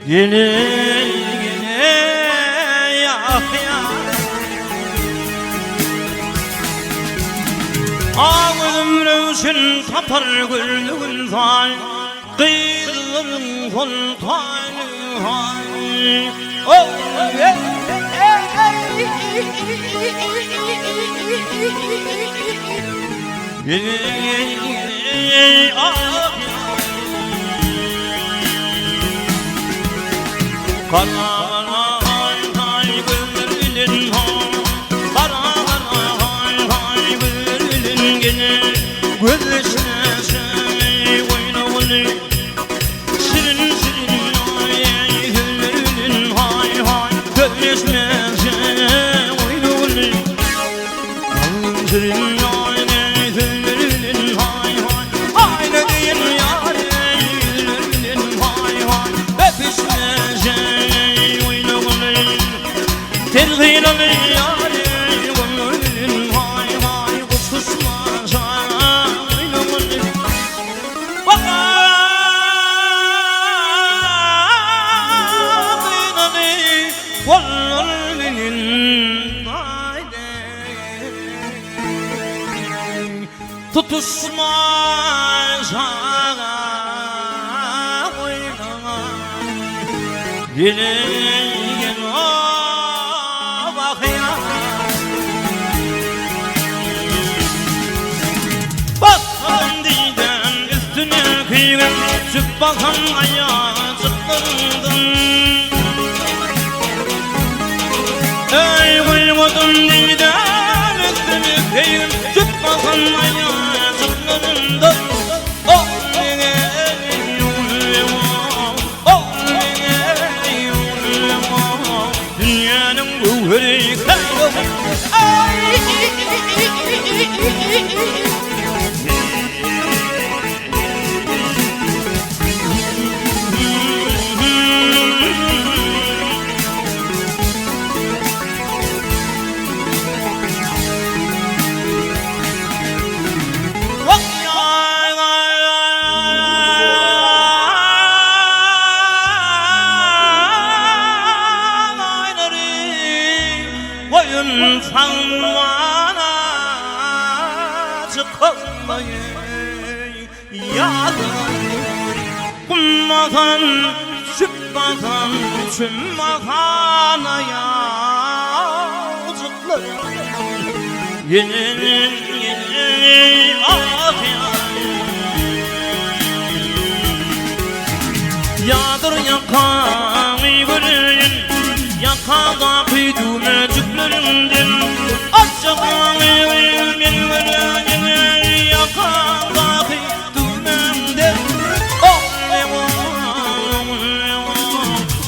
Yine yak ya Ağzım rövşün tapar güldüğün zal Kıyılırın sultanı hal Oh yeah Yine ah Kara hay hay bülbülün hay Kara hay hay bülbülün gene Gözüne şey oynamalı Şirin şirin ay bülbülün hay hay Gözüne şey oynamalı Şirin ay bülbülün hay hay Aynı değil yar bülbülün hay hay Öpüşme Terhîl alır yâri gönlün hay hay Kuskusma şâînâmın Vakâdînâni Vallâlinin haydi Tutuşma şâînâmın Yine Çık bakan ayacıklarından Ey kuymadın diden üstünü keyrim Çık bakan ayacıklarından Oh neye yullema Oh neye yullema Dünyanın bu hırikayı Koyun sanmana çıkılmayı yağdır Kummakan, şüpmakan, çümmakana yağcıklar Yine ah yağdır yakan gülün Yakada kıydım cüklerinden Açacağım evim gülün Yakada kıydım emden Oh levo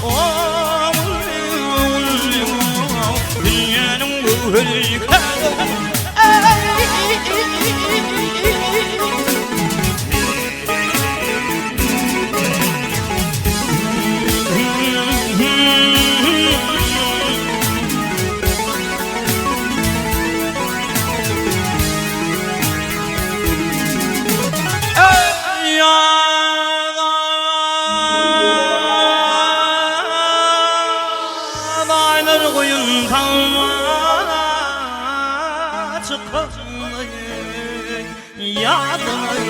Oh levo Dünyanın bu hırikayı Koyun kalmana çıkılmayı yağdır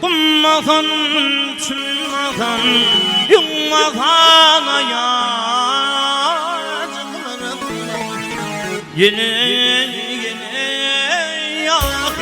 Kummakan, çümmakan, yummakana yağcıklarım Yine yak